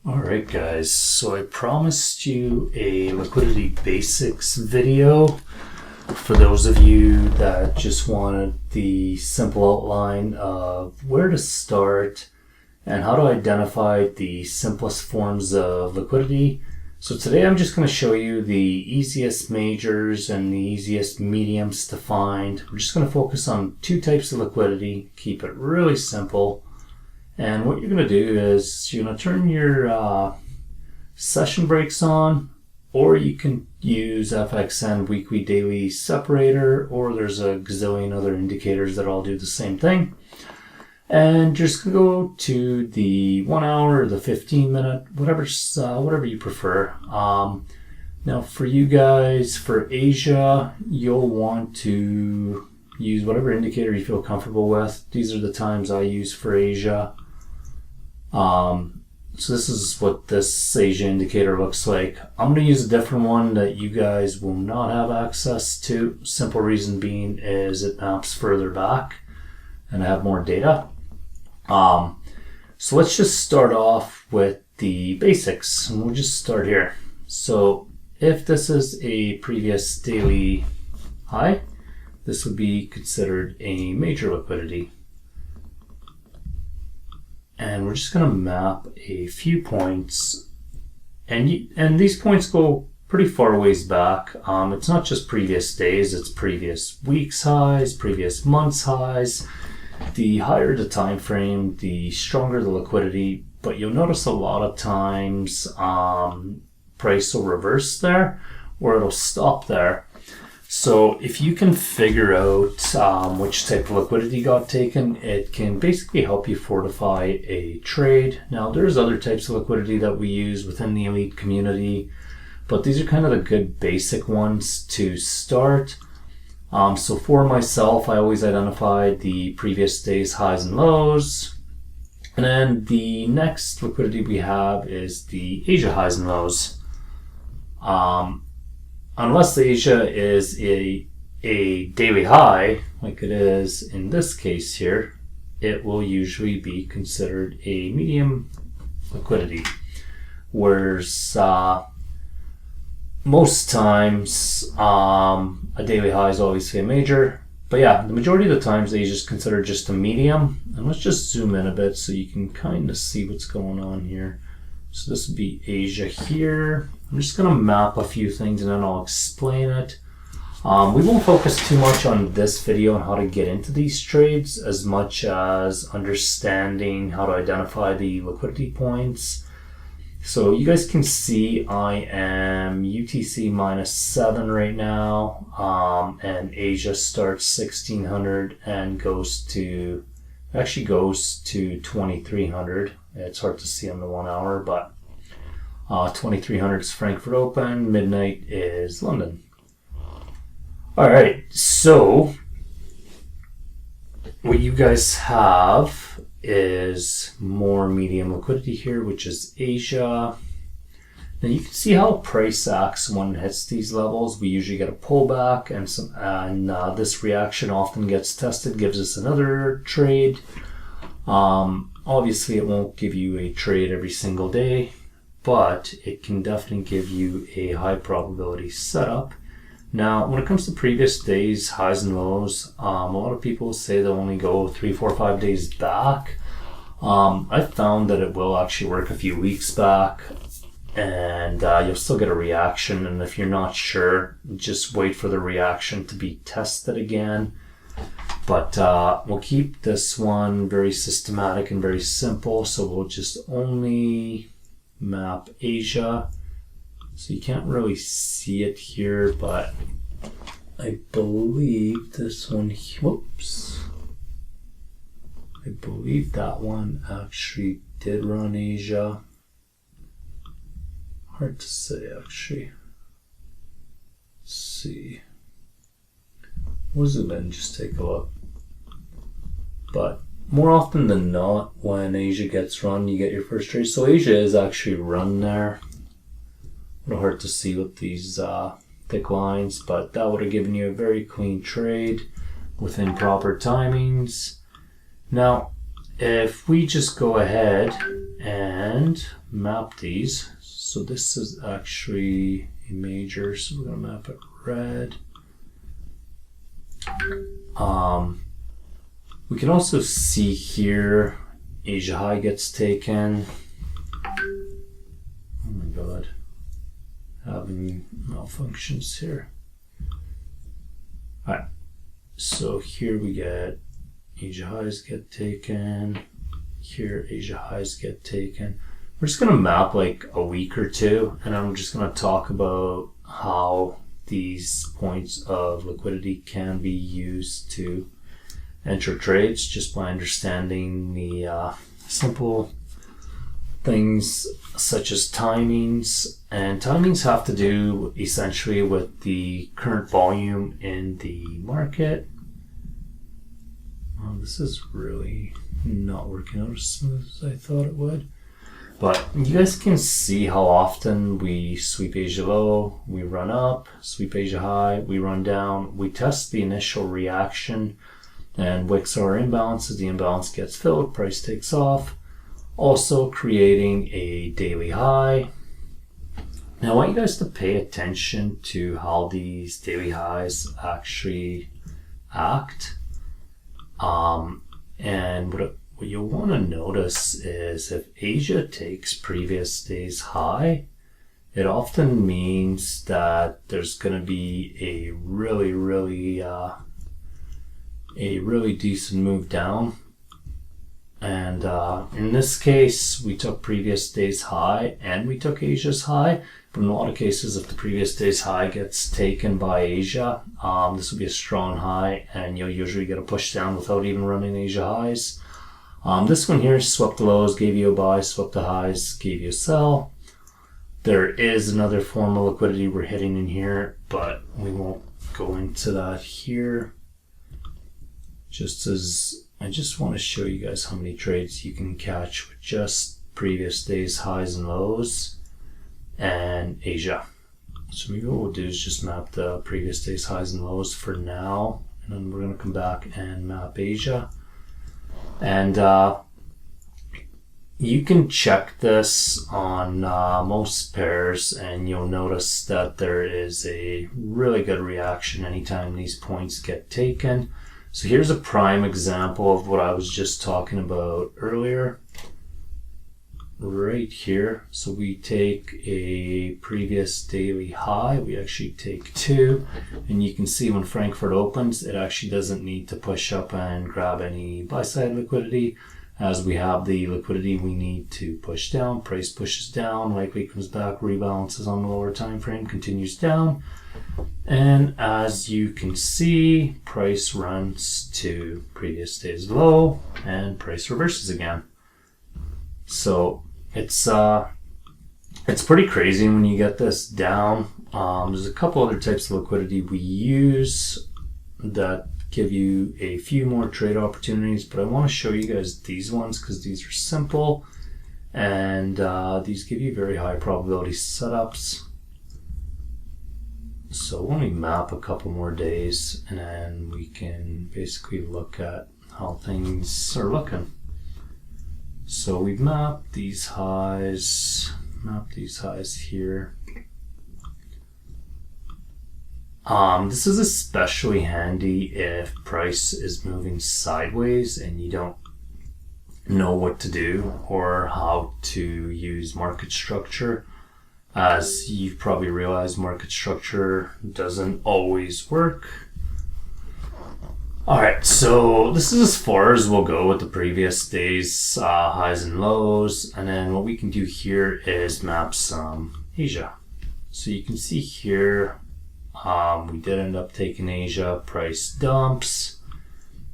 Alright guys, so I promised you a liquidity basics video for those of you that just wanted the simple outline of where to start and how to identify the simplest forms of liquidity. So today I'm just going to show you the easiest majors and the easiest mediums to find. We're just going to focus on two types of liquidity, keep it really simple. And what you're going to do is you're going to turn your session breaks on, or you can use FXN weekly daily separator, or there's a gazillion other indicators that all do the same thing. And just go to the 1 hour or the 15-minute, whatever you prefer. Now for you guys, for Asia, you'll want to use whatever indicator you feel comfortable with. These are the times I use for Asia. So this is what this Asia indicator looks like. I'm going to use a different one that you guys will not have access to. Simple reason being is it maps further back and I have more data. So let's just start off with the basics, and we'll just start here. So if this is a previous daily high, this would be considered a major liquidity. And we're just going to map a few points, and these points go pretty far ways back. It's not just previous days, it's previous weeks highs, previous months highs. The higher the time frame, the stronger the liquidity, but you'll notice a lot of times price will reverse there, or it'll stop there. So if you can figure out which type of liquidity got taken, it can basically help you fortify a trade. Now there's other types of liquidity that we use within the elite community, but these are kind of the good basic ones to start. So for myself, I always identify the previous day's highs and lows. And then the next liquidity we have is the Asia highs and lows. Unless the Asia is a daily high, like it is in this case here, it will usually be considered a medium liquidity. Whereas most times a daily high is obviously a major. But yeah, the majority of the times Asia is considered just a medium. And let's just zoom in a bit so you can kind of see what's going on here. So this would be Asia here. I'm just going to map a few things and then I'll explain it. We won't focus too much on this video on how to get into these trades as much as understanding how to identify the liquidity points. So you guys can see I am UTC -7 right now, and Asia starts 1600 and goes to 2300. It's hard to see on the 1 hour, but 2300 is Frankfurt Open, midnight is London. Alright, so what you guys have is more medium liquidity here, which is Asia. Now you can see how price acts when it hits these levels. We usually get a pullback, and this reaction often gets tested, gives us another trade. Obviously it won't give you a trade every single day, but it can definitely give you a high probability setup. Now, when it comes to previous days, highs and lows, a lot of people say they'll only go 3, 4, 5 days back. I found that it will actually work a few weeks back, and you'll still get a reaction. And if you're not sure, just wait for the reaction to be tested again. But we'll keep this one very systematic and very simple. So we'll just only map Asia. So you can't really see it here, but I believe this one, whoops. I believe that one actually did run Asia. Hard to say actually. Let's see. We'll zoom in, just take a look. But more often than not, when Asia gets run, you get your first trade. So Asia is actually run there. A little hard to see with these thick lines, but that would have given you a very clean trade within proper timings. Now, if we just go ahead and map these. So this is actually a major, so we're going to map it red. We can also see here Asia high gets taken. Oh my god, having malfunctions here. Alright, so here we get Asia highs get taken. Here Asia highs get taken. We're just going to map like a week or two, and I'm just going to talk about how these points of liquidity can be used to enter trades just by understanding the simple things such as timings. And timings have to do essentially with the current volume in the market. Oh, this is really not working out as smooth as I thought it would. But you guys can see how often we sweep Asia low, we run up, sweep Asia high, we run down, we test the initial reaction, and wicks our imbalances, the imbalance gets filled, price takes off, also creating a daily high. Now I want you guys to pay attention to how these daily highs actually act. And what you'll want to notice is if Asia takes previous day's high, it often means that there's going to be a really decent move down. And in this case, we took previous day's high and we took Asia's high. But in a lot of cases, if the previous day's high gets taken by Asia, this will be a strong high, and you'll usually get a push down without even running Asia highs. This one here, swept the lows, gave you a buy, swept the highs, gave you a sell. There is another form of liquidity we're hitting in here, but we won't go into that here. Just as I just want to show you guys how many trades you can catch with just previous day's highs and lows and Asia. So maybe what we'll do is just map the previous day's highs and lows for now, and then we're going to come back and map Asia. And you can check this on most pairs, and you'll notice that there is a really good reaction anytime these points get taken. So here's a prime example of what I was just talking about earlier. Right here. So we take a previous daily high, we actually take two, and you can see when Frankfurt opens, it actually doesn't need to push up and grab any buy side liquidity, as we have the liquidity we need to push down. Price pushes down, likely comes back, rebalances on the lower time frame, continues down, and as you can see, price runs to previous day's low and price reverses again. So it's pretty crazy when you get this down. There's a couple other types of liquidity we use that give you a few more trade opportunities, but I want to show you guys these ones because these are simple, and these give you very high probability setups. So when we map a couple more days, and then we can basically look at how things are looking. So we've mapped these highs here. This is especially handy if price is moving sideways and you don't know what to do or how to use market structure. As you've probably realized, market structure doesn't always work. Alright, so this is as far as we'll go with the previous day's highs and lows, and then what we can do here is map some Asia. So you can see here, we did end up taking Asia, price dumps,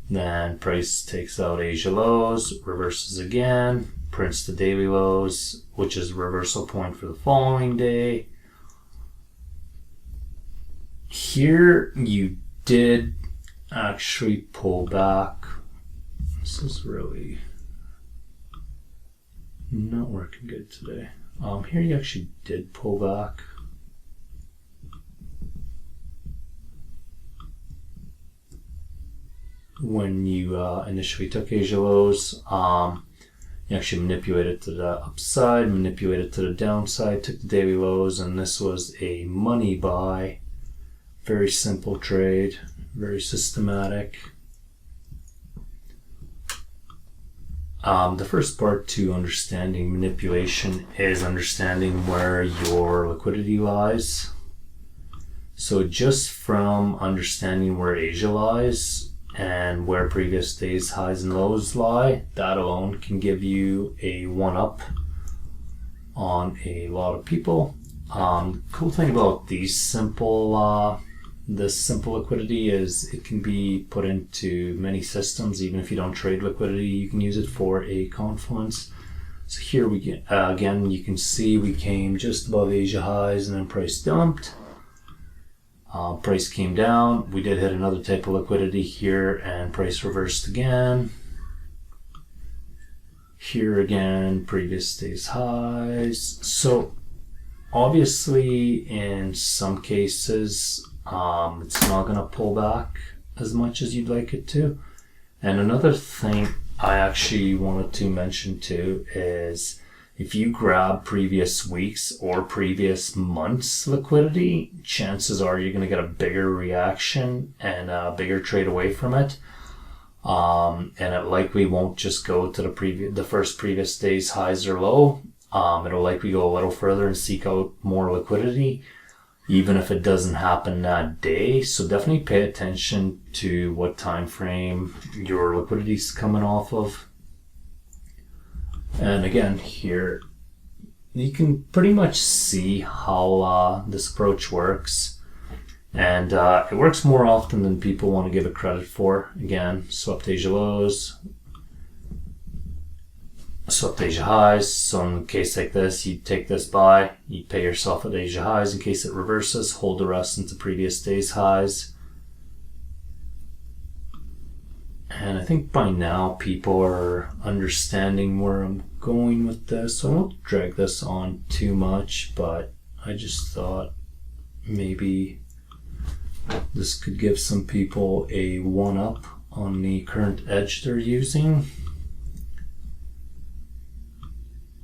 then price takes out Asia lows, reverses again, prints the daily lows, which is a reversal point for the following day. Here you did actually pull back. This is really not working good today. Here you actually did pull back. When you initially took Asia lows, You actually manipulate it to the upside, manipulate it to the downside, took the daily lows, and this was a money buy. Very simple trade, very systematic. The first part to understanding manipulation is understanding where your liquidity lies. So just from understanding where Asia lies and where previous days highs and lows lie, that alone can give you a one-up on a lot of people. Cool thing about this simple liquidity is it can be put into many systems. Even if you don't trade liquidity, you can use it for a confluence. So here we get, again, you can see we came just above Asia highs and then price dumped. Price came down. We did hit another type of liquidity here and price reversed again. Here again, previous day's highs. So obviously in some cases, it's not going to pull back as much as you'd like it to. And another thing I actually wanted to mention too is if you grab previous weeks or previous months liquidity, chances are you're going to get a bigger reaction and a bigger trade away from it. And it likely won't just go to the first previous day's highs or low. It'll likely go a little further and seek out more liquidity, even if it doesn't happen that day. So definitely pay attention to what time frame your liquidity is coming off of. And again, here you can pretty much see how this approach works. And it works more often than people want to give it credit for. Again, swept Asia lows, swept Asia highs. So in a case like this, you take this buy, you pay yourself at Asia highs. In case it reverses, hold the rest into previous day's highs. And I think by now people are understanding where I'm going with this. So I won't drag this on too much, but I just thought maybe this could give some people a one-up on the current edge they're using.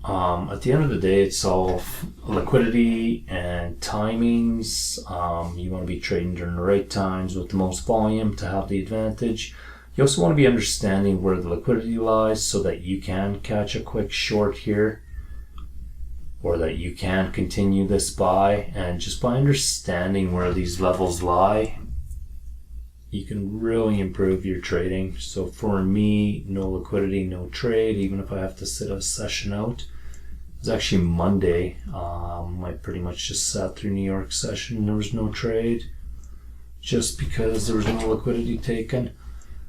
At the end of the day, it's all liquidity and timings. You want to be trading during the right times with the most volume to have the advantage. You also want to be understanding where the liquidity lies so that you can catch a quick short here, or that you can continue this buy. And just by understanding where these levels lie, you can really improve your trading. So for me, no liquidity, no trade, even if I have to sit a session out. It was actually Monday. I pretty much just sat through New York session and there was no trade just because there was no liquidity taken.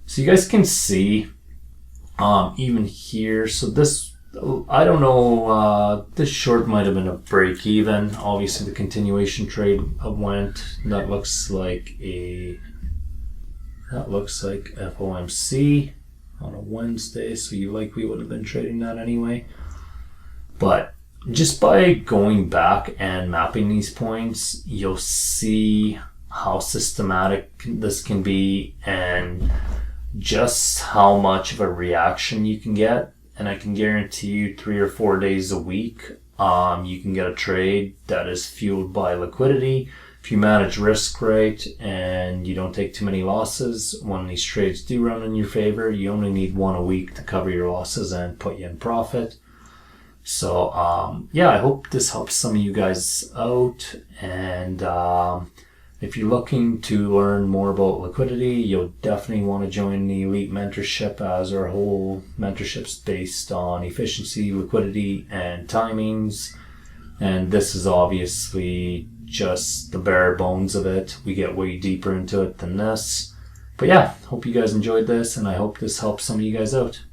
So you guys can see even here. So this, I don't know, this short might have been a break even. Obviously the continuation trade went. That looks like FOMC on a Wednesday. So you likely would have been trading that anyway. But just by going back and mapping these points, you'll see how systematic this can be and just how much of a reaction you can get. And I can guarantee you 3 or 4 days a week, you can get a trade that is fueled by liquidity. If you manage risk right and you don't take too many losses, when these trades do run in your favor, you only need 1 a week to cover your losses and put you in profit. So yeah, I hope this helps some of you guys out. And if you're looking to learn more about liquidity, you'll definitely want to join the Elite Mentorship, as our whole mentorship's based on efficiency, liquidity, and timings. And this is obviously just the bare bones of it. We get way deeper into it than this. But yeah, hope you guys enjoyed this, and I hope this helps some of you guys out.